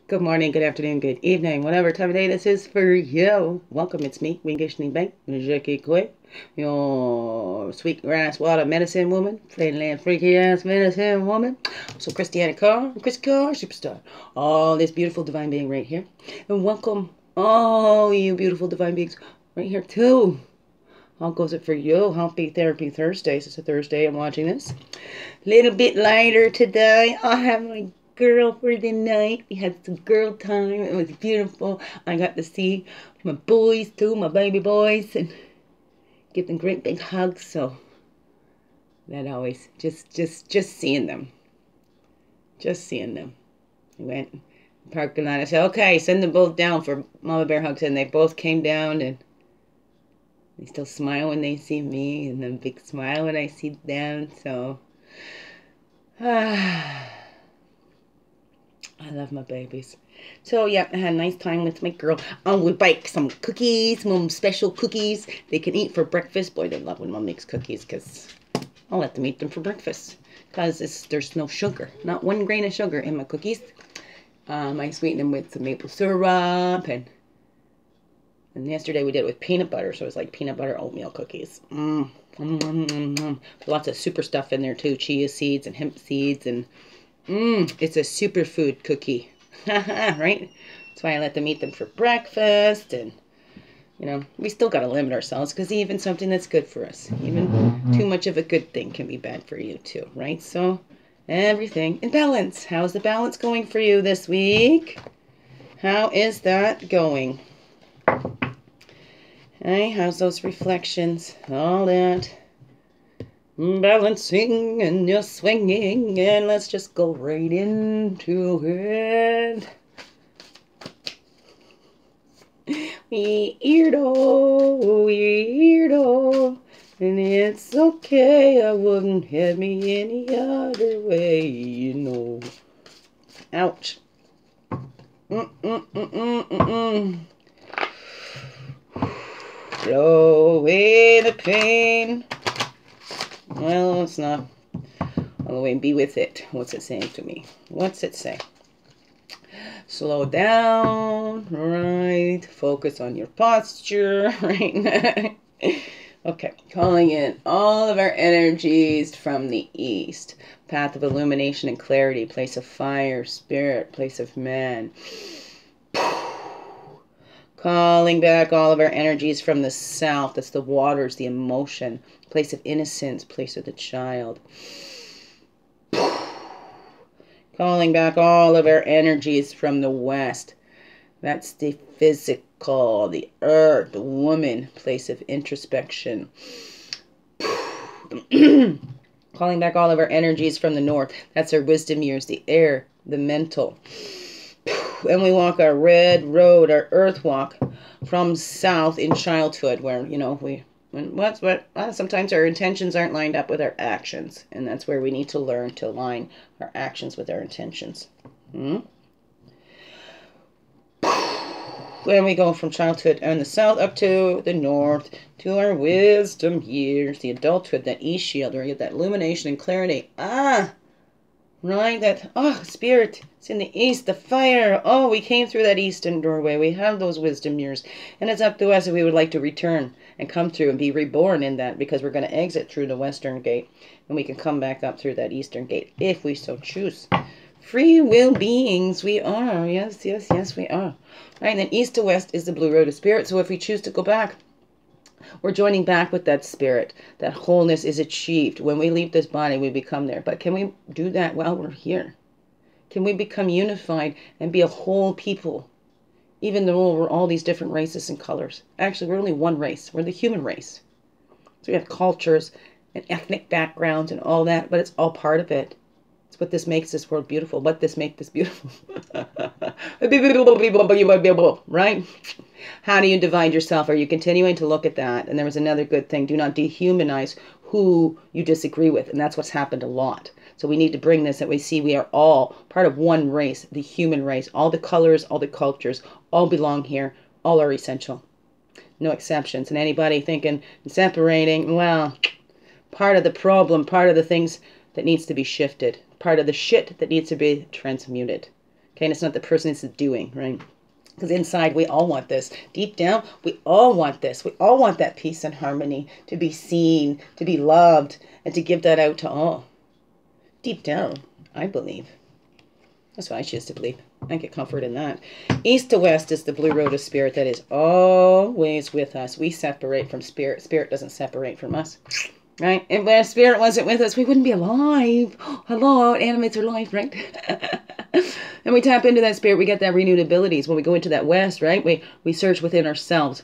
Good morning, good afternoon, good evening, whatever time of day this is for you. Welcome, it's me, Unconditionally Bank, Jackie Quay, your sweet grass water medicine woman, Flatland freaky ass medicine woman. So Christiana Carr, Chris Carr, superstar. All this beautiful divine being right here. And welcome all you beautiful divine beings right here too. How goes it for you? Happy Therapy Thursdays. It's a Thursday. I'm watching this. Little bit lighter today. I have my girl for the night. We had some girl time. It was beautiful. I got to see my boys too, my baby boys, and give them great big hugs. So that always just seeing them, just seeing them. We went in the parking lot. I said, okay, send them both down for mama bear hugs, and they both came down and. They still smile when they see me, and then big smile when I see them. So, I love my babies. So, yeah, I had a nice time with my girl. We bake some cookies, some special cookies they can eat for breakfast. Boy, they love when Mom makes cookies because I'll let them eat them for breakfast. Because there's no sugar, not 1 grain of sugar in my cookies. I sweeten them with some maple syrup and yesterday we did it with peanut butter, so it was like peanut butter oatmeal cookies. Lots of super stuff in there too, chia seeds and hemp seeds, and it's a superfood cookie, right? That's why I let them eat them for breakfast, and we still got to limit ourselves because even something that's good for us, even too much of a good thing can be bad for you too, right? So everything in balance. How's the balance going for you this week? How is that going? Hey, how's those reflections? All that balancing and you're swinging, and let's just go right into it. Weirdo, and it's okay. I wouldn't have me any other way, Ouch. Blow away the pain. Well, it's not all the way. Be with it. What's it saying to me? What's it say? Slow down, right? Focus on your posture, right? Okay, calling in all of our energies from the east. Path of illumination and clarity, place of fire, spirit, place of man. Calling back all of our energies from the south. That's the waters, the emotion. Place of innocence, place of the child. Calling back all of our energies from the west. That's the physical, the earth, the woman, place of introspection. Calling back all of our energies from the north. That's our wisdom years, the air, the mental. And we walk our red road, our earth walk from south in childhood, where sometimes our intentions aren't lined up with our actions, and that's where we need to learn to align our actions with our intentions. When we go from childhood on the south up to the north to our wisdom years, the adulthood, that e-shield, where you get that illumination and clarity. Right, that, spirit, it's in the east, the fire. Oh, we came through that eastern doorway. We have those wisdom years. And it's up to us if we would like to return and come through and be reborn in that, because we're going to exit through the western gate. And we can come back up through that eastern gate if we so choose. Free will beings, we are. Yes, we are. All right, and then east to west is the blue road of spirit. So if we choose to go back, we're joining back with that spirit. That wholeness is achieved. When we leave this body, we become there. But can we do that while we're here? Can we become unified and be a whole people? Even though we're all these different races and colors. Actually, we're only one race. We're the human race. So we have cultures and ethnic backgrounds and all that, but it's all part of it. It's what this makes this world beautiful. What this makes this beautiful. Right? How do you divide yourself? Are you continuing to look at that? And there was another good thing. Do not dehumanize who you disagree with. And that's what's happened a lot. So we need to bring this, that we see we are all part of one race, the human race. All the colors, all the cultures, all belong here. All are essential. No exceptions. And anybody thinking separating, well, part of the problem, part of the things that needs to be shifted, part of the shit that needs to be transmuted. Okay, and it's not the person, it's the doing, right? Because inside, we all want this. Deep down, we all want this. We all want that peace and harmony, to be seen, to be loved, and to give that out to all. Deep down, I believe. That's what I choose to believe. I get comfort in that. East to west is the blue road of spirit that is always with us. We separate from spirit. Spirit doesn't separate from us. Right? If our spirit wasn't with us, we wouldn't be alive. Hello, animates are life, right? And we tap into that spirit, we get that renewed abilities. When we go into that west, right? We search within ourselves.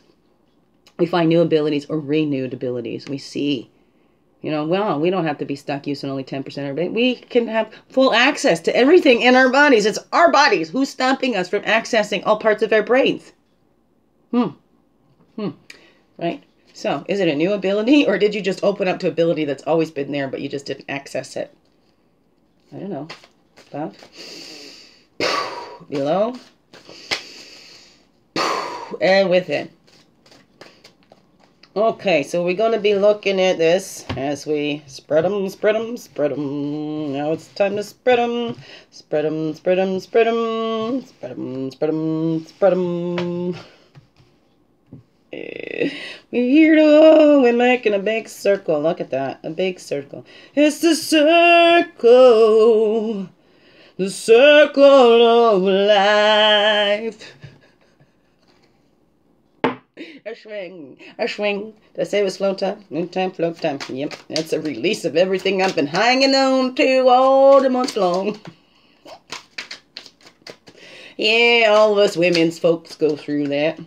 We find new abilities or renewed abilities. We see, well, we don't have to be stuck using only 10% of our brain. We can have full access to everything in our bodies. It's our bodies. Who's stopping us from accessing all parts of our brains? Right? So, is it a new ability, or did you just open up to ability that's always been there, but you just didn't access it? I don't know. Above. Below. And within. Okay, so we're going to be looking at this as we spread them, spread them, spread them. Now it's time to spread them. Spread them, spread them, spread them. Spread them, spread them, spread them. We're making a big circle. Look at that. A big circle. It's the circle. The circle of life. A swing. A swing. Did I say it was flow time? Moon time, flow time. Yep. That's a release of everything I've been hanging on to all the month long. Yeah, all of us women's folks go through that.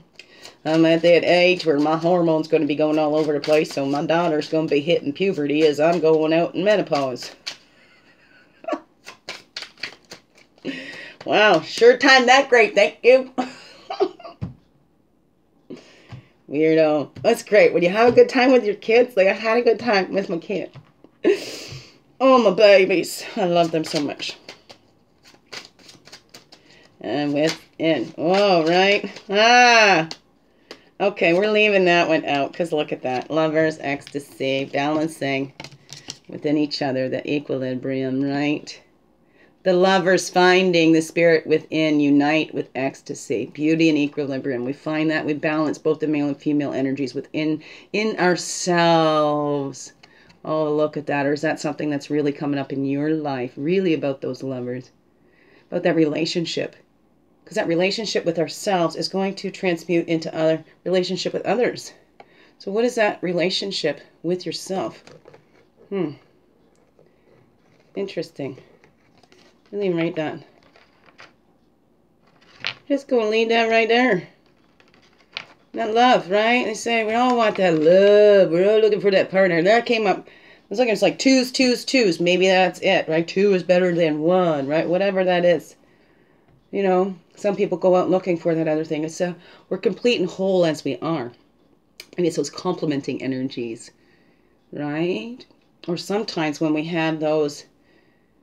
I'm at that age where my hormones going to be going all over the place, so my daughter's going to be hitting puberty as I'm going out in menopause. Wow, sure timed that great, thank you. Weirdo. That's great. When you have a good time with your kids, like I had a good time with my kid. Oh, my babies. I love them so much. And within. Oh, right. Ah. Okay, we're leaving that one out because look at that. Lovers, ecstasy, balancing within each other, the equilibrium, right? The lovers finding the spirit within, unite with ecstasy, beauty and equilibrium. We find that we balance both the male and female energies within ourselves. Oh, look at that. Or is that something that's really coming up in your life? Really about those lovers, about that relationship. Because that relationship with ourselves is going to transmute into other relationship with others. So what is that relationship with yourself? Interesting. Really write that. Just go and leave that right there. That love, right? They say we all want that love. We're all looking for that partner. That came up. It's like twos, twos, twos. Maybe that's it, right? 2 is better than 1, right? Whatever that is. Some people go out looking for that other thing. It's we're complete and whole as we are. And it's those complementing energies, right? Or sometimes when we have those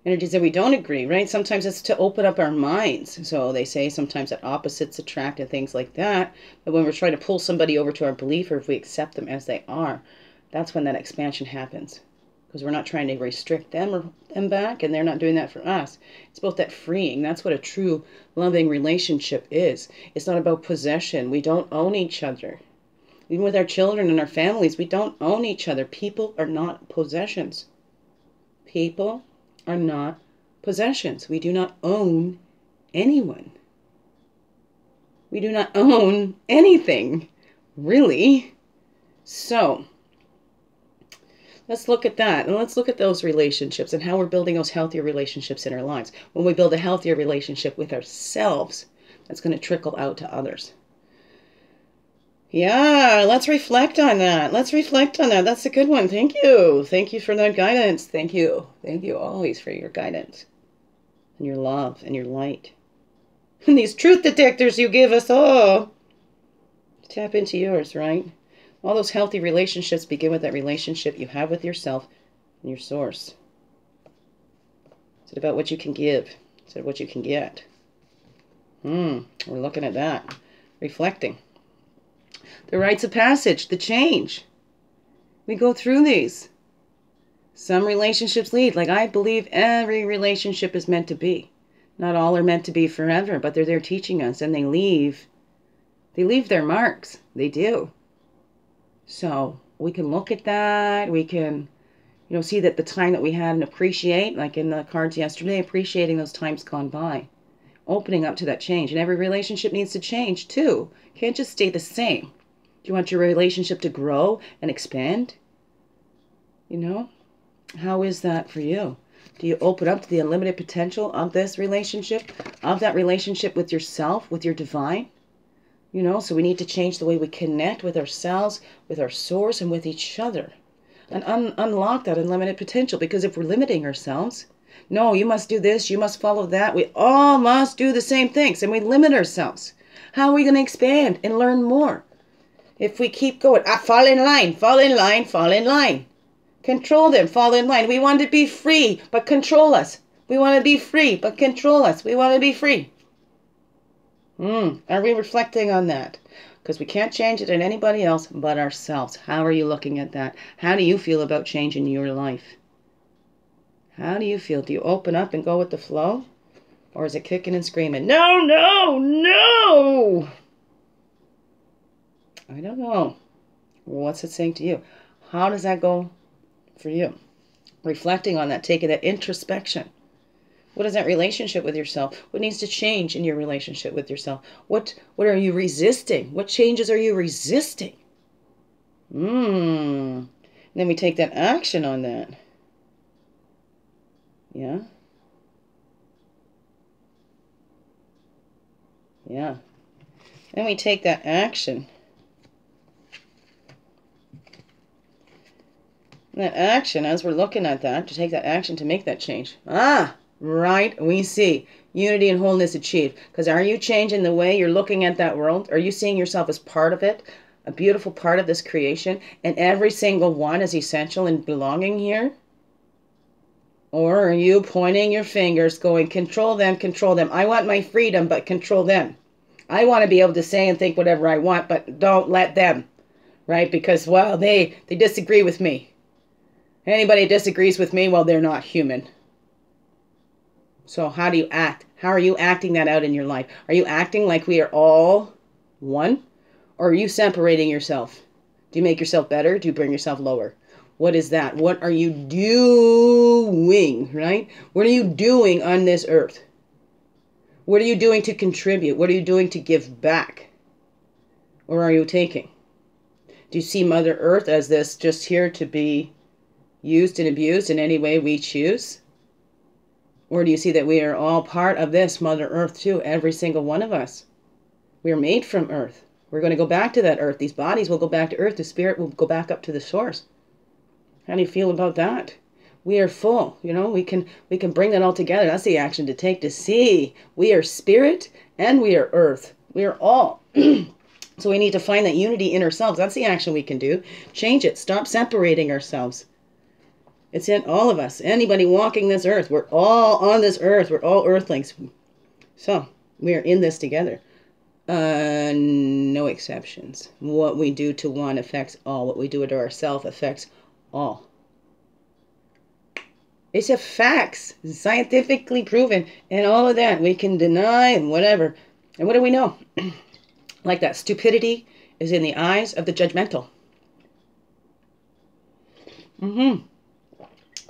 energies that we don't agree, right? Sometimes it's to open up our minds. So they say sometimes that opposites attract and things like that. But when we're trying to pull somebody over to our belief, or if we accept them as they are, that's when that expansion happens. Because we're not trying to restrict them or them back, and they're not doing that for us. It's both that freeing. That's what a true loving relationship is. It's not about possession. We don't own each other. Even with our children and our families, we don't own each other. People are not possessions. People are not possessions. We do not own anyone. We do not own anything, really. So let's look at that, and let's look at those relationships and how we're building those healthier relationships in our lives. When we build a healthier relationship with ourselves, that's going to trickle out to others. Yeah, let's reflect on that. Let's reflect on that. That's a good one. Thank you. Thank you for that guidance. Thank you. Thank you always for your guidance and your love and your light. And these truth detectors you give us all. Tap into yours, right? All those healthy relationships begin with that relationship you have with yourself and your source. Is it about what you can give? Is it what you can get? We're looking at that. Reflecting. The rites of passage, the change. We go through these. Some relationships lead. Like I believe every relationship is meant to be. Not all are meant to be forever, but they're there teaching us, and they leave their marks. They do. So we can look at that. We can, see that the time that we had and appreciate, like in the cards yesterday, appreciating those times gone by. Opening up to that change. And every relationship needs to change too. Can't just stay the same. Do you want your relationship to grow and expand? How is that for you? Do you open up to the unlimited potential of this relationship, of that relationship with yourself, with your divine? So we need to change the way we connect with ourselves, with our source, and with each other. And unlock that unlimited potential. Because if we're limiting ourselves, no, you must do this, you must follow that. We all must do the same things, and we limit ourselves. How are we going to expand and learn more? If we keep going, fall in line, fall in line, fall in line. Control them, fall in line. We want to be free, but control us. We want to be free, but control us. We want to be free. Are we reflecting on that? Because we can't change it in anybody else but ourselves. How are you looking at that? How do you feel about change in your life? How do you feel? Do you open up and go with the flow? Or is it kicking and screaming? No, no, no! I don't know. What's it saying to you? How does that go for you? Reflecting on that, taking that introspection. What is that relationship with yourself? What needs to change in your relationship with yourself? What are you resisting? What changes are you resisting? And then we take that action on that. Yeah. Yeah. Then we take that action. And that action, as we're looking at that, to take that action to make that change. Right, we see unity and wholeness achieved. Because are you changing the way you're looking at that world? Are you seeing yourself as part of it? A beautiful part of this creation? And every single one is essential in belonging here? Or are you pointing your fingers going, control them, control them. I want my freedom, but control them. I want to be able to say and think whatever I want, but don't let them. Right? Because, well, they disagree with me. Anybody disagrees with me, well, they're not human. So how do you act? How are you acting that out in your life? Are you acting like we are all one? Or are you separating yourself? Do you make yourself better? Do you bring yourself lower? What is that? What are you doing, right? What are you doing on this earth? What are you doing to contribute? What are you doing to give back? Or are you taking? Do you see Mother Earth as this just here to be used and abused in any way we choose? Or do you see that we are all part of this Mother Earth too, every single one of us? We are made from Earth. We're going to go back to that Earth. These bodies will go back to Earth. The spirit will go back up to the source. How do you feel about that? We are full. We can bring that all together. That's the action to take, to see we are spirit and we are Earth. We are all. So we need to find that unity in ourselves. That's the action we can do. Change it. Stop separating ourselves. It's in all of us. Anybody walking this earth. We're all on this earth. We're all earthlings. So, we are in this together. No exceptions. What we do to one affects all. What we do to ourselves affects all. It's a facts. It's scientifically proven. And all of that. We can deny and whatever. And what do we know? Like that. Stupidity is in the eyes of the judgmental.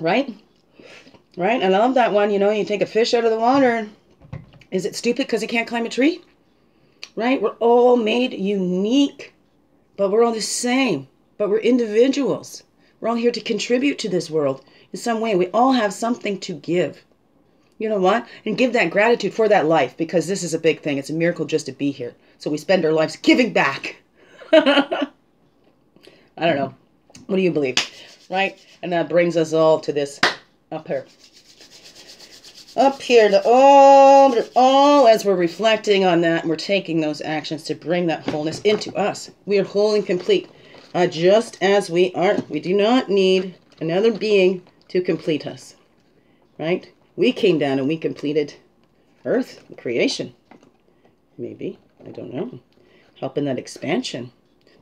Right? Right? I love that one. You take a fish out of the water. Is it stupid because it can't climb a tree? Right? We're all made unique. But we're all the same. But we're individuals. We're all here to contribute to this world in some way. We all have something to give. You know what? And give that gratitude for that life. Because this is a big thing. It's a miracle just to be here. So we spend our lives giving back. I don't know. What do you believe? Right? And that brings us all to this up here. Up here, to all as we're reflecting on that, and we're taking those actions to bring that wholeness into us. We are whole and complete, just as we are. We do not need another being to complete us. Right? We came down and we completed Earth, creation. Maybe. I don't know. Helping that expansion.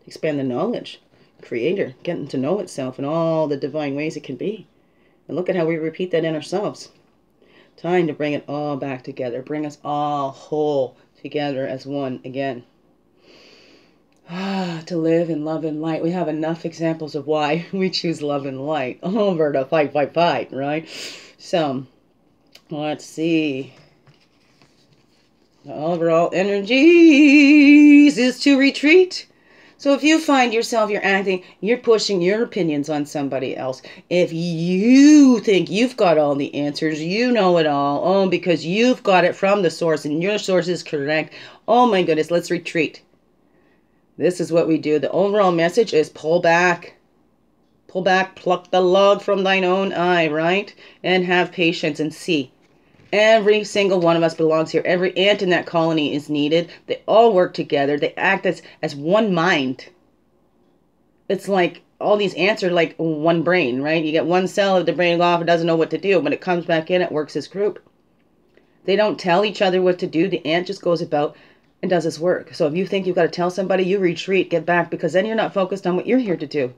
Expand the knowledge. Creator, getting to know itself in all the divine ways it can be. And look at how we repeat that in ourselves. Time to bring it all back together. Bring us all whole together as one again. To live in love and light. We have enough examples of why we choose love and light over to fight, right? So, let's see. The overall energies is to retreat. So if you find yourself, you're pushing your opinions on somebody else. If you think you've got all the answers, you know it all, because you've got it from the source and your source is correct. Oh my goodness, let's retreat. This is what we do. The overall message is pull back. Pull back, pluck the log from thine own eye, right? And have patience and see. Every single one of us belongs here. Every ant in that colony is needed. They all work together. They act as one mind. It's like all these ants are like one brain, right? You get one cell of the brain off, it doesn't know what to do. When it comes back in, it works as group. They don't tell each other what to do. The ant just goes about and does his work. So if you think you've got to tell somebody, you retreat, get back, because then you're not focused on what you're here to do.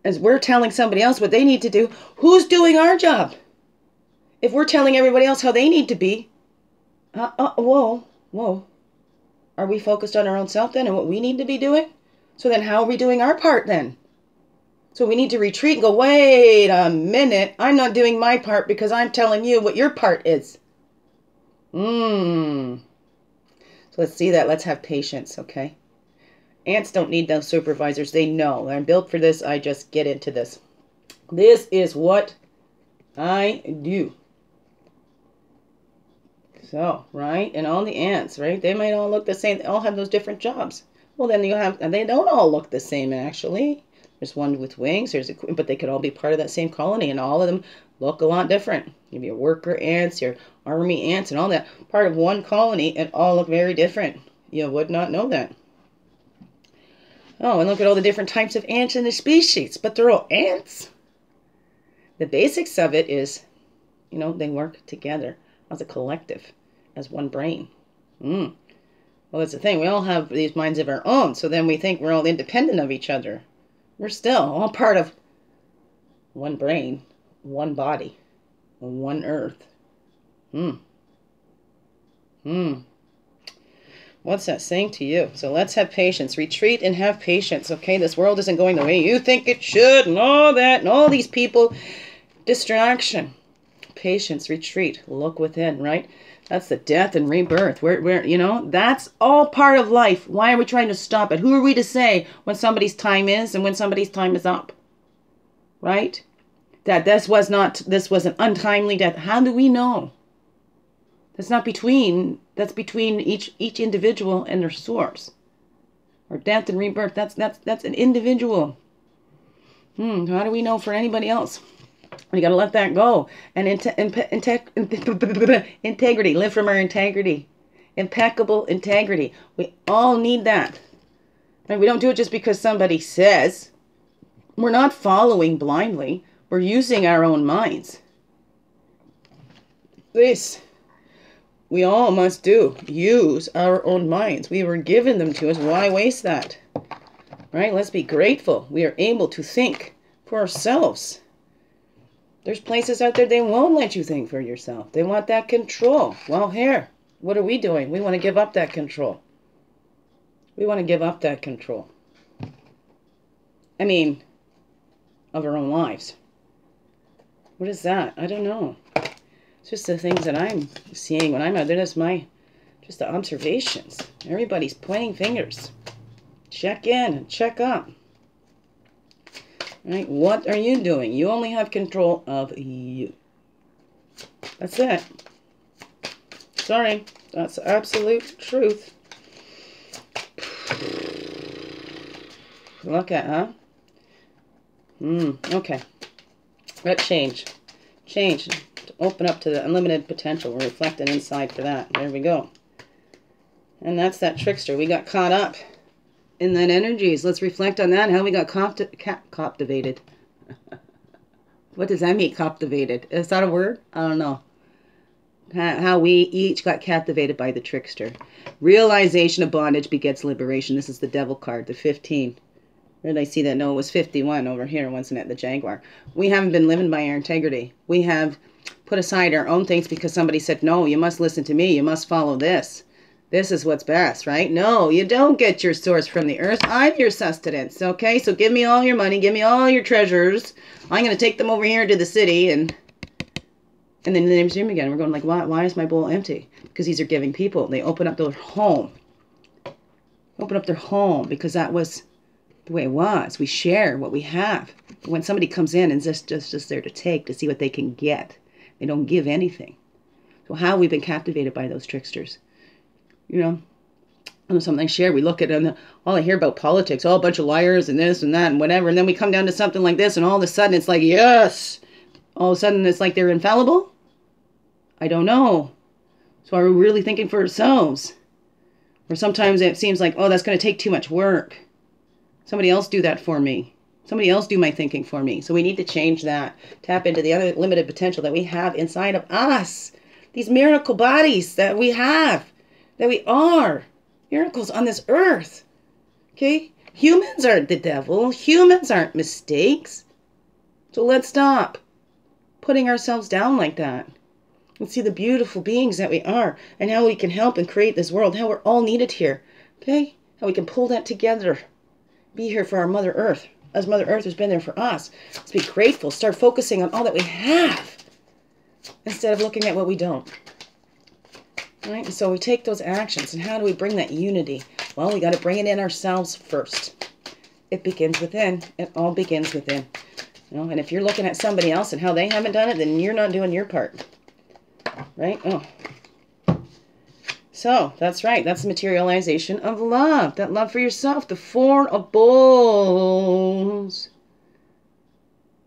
As we're telling somebody else what they need to do, who's doing our job? If we're telling everybody else how they need to be, whoa. Are we focused on our own self then and what we need to be doing? So then how are we doing our part then? So we need to retreat and go, wait a minute, I'm not doing my part because I'm telling you what your part is. So let's see that. Let's have patience, okay? Ants don't need those supervisors. They know. I'm built for this. I just get into this. This is what I do. So, right? And all the ants, right? They might all look the same. They all have those different jobs. Well, then you have, and they don't all look the same, actually. There's one with wings, but they could all be part of that same colony, and all of them look a lot different. You have your worker ants, your army ants, and all that. Part of one colony, and all look very different. You would not know that. Oh, and look at all the different types of ants in the species, but they're all ants. The basics of it is, they work together as a collective, as one brain. Well, that's the thing. We all have these minds of our own, so then we think we're all independent of each other. We're still all part of one brain, one body, one earth. What's that saying to you? So let's have patience. Retreat and have patience, okay? This world isn't going the way you think it should, and all that, and all these people. Distraction. Patience, retreat, look within, right? That's the death and rebirth. That's all part of life. Why are we trying to stop it? Who are we to say when somebody's time is and when somebody's time is up? Right? That this was an untimely death. How do we know? That's between each individual and their source. Or death and rebirth, that's an individual. How do we know for anybody else? We got to let that go. And integrity. Live from our integrity. Impeccable integrity. We all need that. And we don't do it just because somebody says. We're not following blindly. We're using our own minds. This we all must do. Use our own minds. We were given them to us. Why waste that? Right? Let's be grateful. We are able to think for ourselves. There's places out there they won't let you think for yourself. They want that control. Well, here, what are we doing? We want to give up that control. We want to give up that control. Of our own lives. What is that? I don't know. It's just the things that I'm seeing when I'm out there. That's just the observations. Everybody's pointing fingers. Check in and check up. Right? What are you doing? You only have control of you. That's it. Sorry. That's absolute truth. Look at, huh? Okay. Let's change. Change. To open up to the unlimited potential. We're reflecting inside for that. There we go. And that's that trickster. We got caught up in that energies. Let's reflect on that. How we got captivated. What does that mean, captivated? Is that a word? I don't know. How we each got captivated by the trickster. Realization of bondage begets liberation. This is the devil card, the 15. Where did I see that? No, it was 51 over here, wasn't it? The Jaguar. We haven't been living by our integrity. We have put aside our own things because somebody said, no, you must listen to me. You must follow this. This is what's best, right? No, you don't get your source from the earth. I'm your sustenance, okay? So give me all your money. Give me all your treasures. I'm going to take them over here to the city. And then the name's Jim again. We're going like, why is my bowl empty? Because these are giving people. They open up their home. Open up their home because that was the way it was. We share what we have. When somebody comes in and just there to take, to see what they can get, they don't give anything. So how have we been captivated by those tricksters? You know, and something I share, we look at it and all I hear about politics, all a bunch of liars and this and that and whatever. And then we come down to something like this and all of a sudden it's like, yes. All of a sudden it's like they're infallible. I don't know. So are we really thinking for ourselves? Or sometimes it seems like, oh, that's going to take too much work. Somebody else do that for me. Somebody else do my thinking for me. So we need to change that. Tap into the unlimited potential that we have inside of us. These miracle bodies that we have. That we are. Miracles on this earth. Okay? Humans aren't the devil. Humans aren't mistakes. So let's stop putting ourselves down like that. And see the beautiful beings that we are. And how we can help and create this world. How we're all needed here. Okay? How we can pull that together. Be here for our Mother Earth. As Mother Earth has been there for us. Let's be grateful. Start focusing on all that we have. Instead of looking at what we don't. Right? And so we take those actions. And how do we bring that unity? Well, we got to bring it in ourselves first. It begins within. It all begins within. You know, and if you're looking at somebody else and how they haven't done it, then you're not doing your part. Right? Oh. So, that's right. That's the materialization of love. That love for yourself. The Four of Bowls.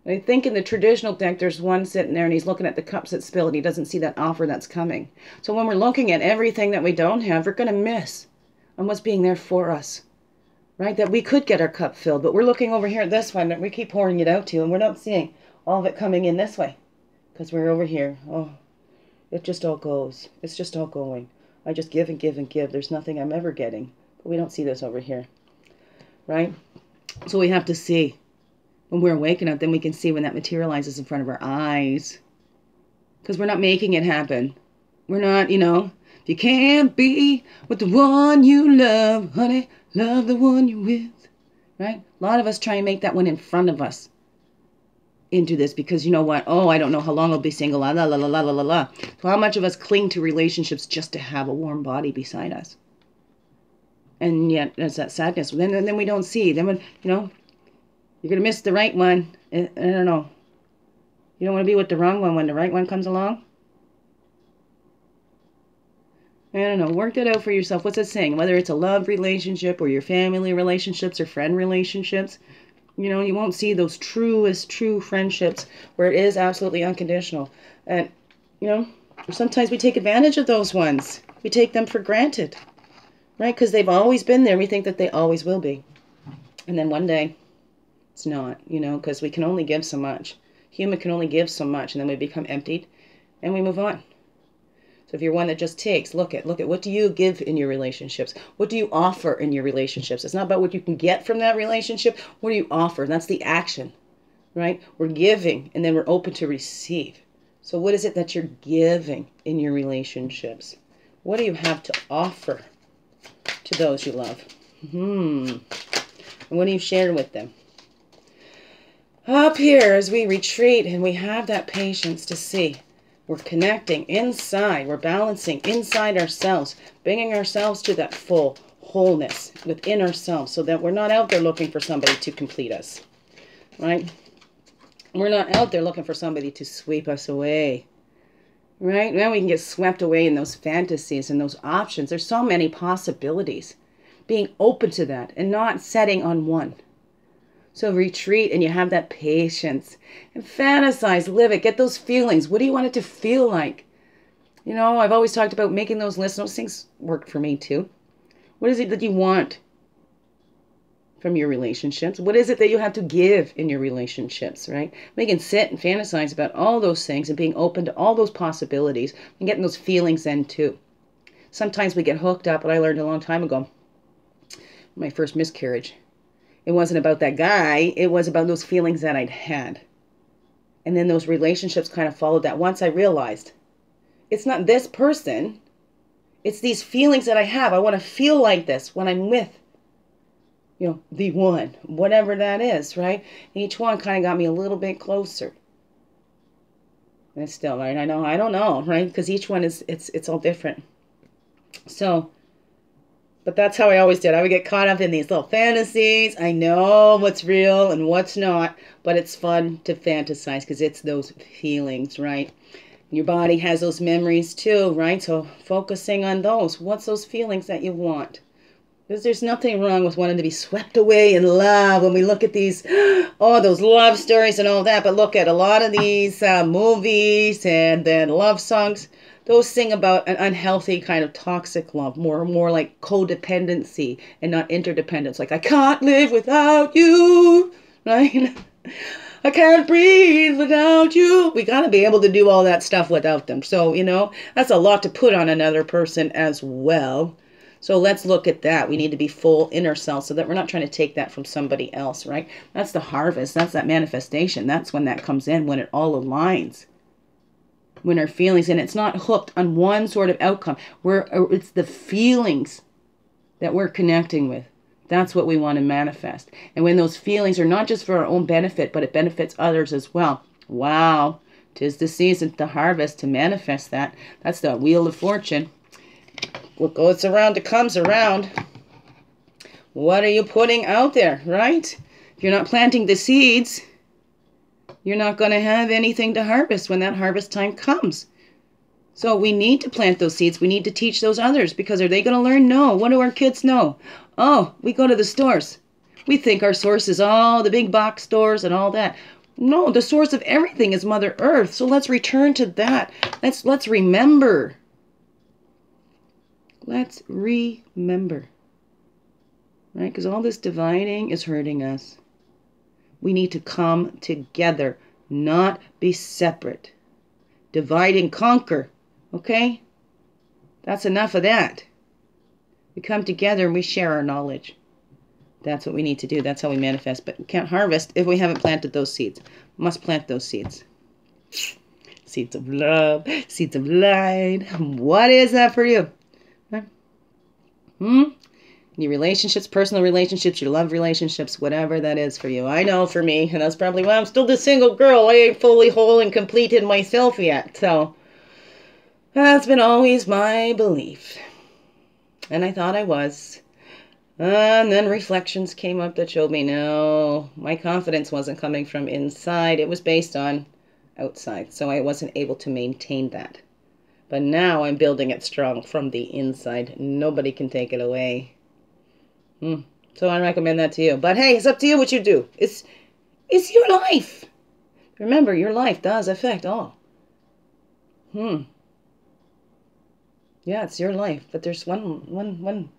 I think in the traditional deck, there's one sitting there and he's looking at the cups that spill and he doesn't see that offer that's coming. So when we're looking at everything that we don't have, we're going to miss on what's being there for us. Right? That we could get our cup filled, but we're looking over here at this one that we keep pouring it out to and we're not seeing all of it coming in this way. Because we're over here. Oh, it just all goes. It's just all going. I just give and give and give. There's nothing I'm ever getting. But we don't see this over here. Right? So we have to see. When we're awakened up, then we can see when that materializes in front of our eyes. Because we're not making it happen. We're not, you know, if you can't be with the one you love, honey, love the one you're with. Right? A lot of us try and make that one in front of us into this because you know what? Oh, I don't know how long I'll be single. La, la, la, la, la, la, la. So how much of us cling to relationships just to have a warm body beside us? And yet, there's that sadness. Then we don't see. Then, when, you know, you're going to miss the right one. I don't know. You don't want to be with the wrong one when the right one comes along? I don't know. Work that out for yourself. What's it saying? Whether it's a love relationship or your family relationships or friend relationships, you know, you won't see those truest true friendships where it is absolutely unconditional. And, you know, sometimes we take advantage of those ones. We take them for granted. Right? Because they've always been there. We think that they always will be. And then one day, it's not, you know, because we can only give so much. Human can only give so much, and then we become emptied, and we move on. So if you're one that just takes, look at what do you give in your relationships? What do you offer in your relationships? It's not about what you can get from that relationship. What do you offer? That's the action, right? We're giving, and then we're open to receive. So what is it that you're giving in your relationships? What do you have to offer to those you love? And what do you share with them? Up here as we retreat and we have that patience to see. We're connecting inside. We're balancing inside ourselves. Bringing ourselves to that full wholeness within ourselves so that we're not out there looking for somebody to complete us. Right? We're not out there looking for somebody to sweep us away. Right? Now we can get swept away in those fantasies and those options. There's so many possibilities. Being open to that and not setting on one. So retreat and you have that patience and fantasize, live it, get those feelings. What do you want it to feel like? You know, I've always talked about making those lists. Those things work for me too. What is it that you want from your relationships? What is it that you have to give in your relationships, right? We can sit and fantasize about all those things and being open to all those possibilities and getting those feelings in too. Sometimes we get hooked up, and I learned a long time ago, my first miscarriage. It wasn't about that guy. It was about those feelings that I'd had. And then those relationships kind of followed that. Once I realized it's not this person, it's these feelings that I have. I want to feel like this when I'm with, the one, whatever that is, right? Each one kind of got me a little bit closer. And still, right? I don't know, right? Because each one it's all different. So, but that's how I always did. I would get caught up in these little fantasies. I know what's real and what's not, but it's fun to fantasize because it's those feelings, right? Your body has those memories too, right? So focusing on those. What's those feelings that you want? Because there's nothing wrong with wanting to be swept away in love when we look at these, those love stories and all that. But look at a lot of these movies and then love songs. Those sing about an unhealthy kind of toxic love, more like codependency and not interdependence. Like, I can't live without you, right? I can't breathe without you. We got to be able to do all that stuff without them. So, that's a lot to put on another person as well. So let's look at that. We need to be full in ourselves so that we're not trying to take that from somebody else, right? That's the harvest. That's that manifestation. That's when that comes in, when it all aligns. When our feelings, and it's not hooked on one sort of outcome. It's the feelings that we're connecting with. That's what we want to manifest. And when those feelings are not just for our own benefit, but it benefits others as well. Wow. 'Tis the season to harvest, to manifest that. That's the wheel of fortune. What goes around, it comes around. What are you putting out there, right? If you're not planting the seeds, you're not going to have anything to harvest when that harvest time comes. So we need to plant those seeds. We need to teach those others, because are they going to learn? No. What do our kids know? Oh, we go to the stores. We think our source is all the big box stores and all that. No, the source of everything is Mother Earth. So let's return to that. Let's remember. Let's remember. Right? Because all this dividing is hurting us. We need to come together, not be separate. Divide and conquer. Okay? That's enough of that. We come together and we share our knowledge. That's what we need to do. That's how we manifest. But we can't harvest if we haven't planted those seeds. Must plant those seeds. Seeds of love. Seeds of light. What is that for you? Your relationships, personal relationships, your love relationships, whatever that is for you. I know for me, and that's probably why I'm still the single girl. I ain't fully whole and complete in myself yet. So that's been always my belief. And I thought I was. And then reflections came up that showed me, no, my confidence wasn't coming from inside. It was based on outside. So I wasn't able to maintain that. But now I'm building it strong from the inside. Nobody can take it away. So I recommend that to you. But hey, it's up to you what you do. It's your life. Remember, your life does affect all. Yeah, it's your life. But there's one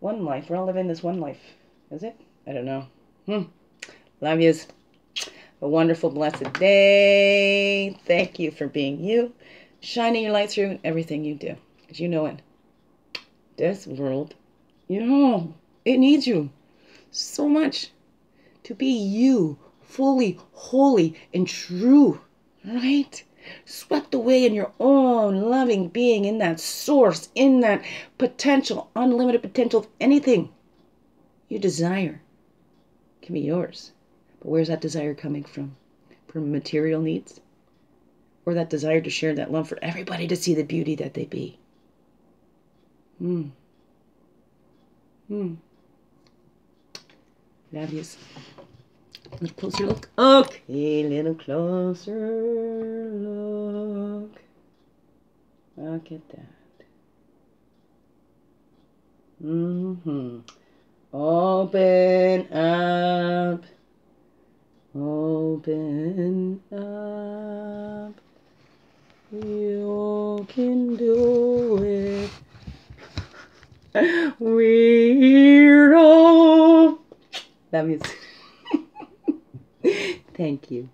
life. We're all living this one life. Is it? I don't know. Love yous. A wonderful, blessed day. Thank you for being you. Shining your light through everything you do. Because you know it. This world, it needs you so much to be you, fully, holy, and true, right? Swept away in your own loving being, in that source, in that potential, unlimited potential of anything you desire can be yours. But where's that desire coming from? From material needs? Or that desire to share that love for everybody to see the beauty that they be? Love yous. A little closer look. Okay, little closer look. Look at that. Open up. Open up. You can do it. Weirdo. That means thank you.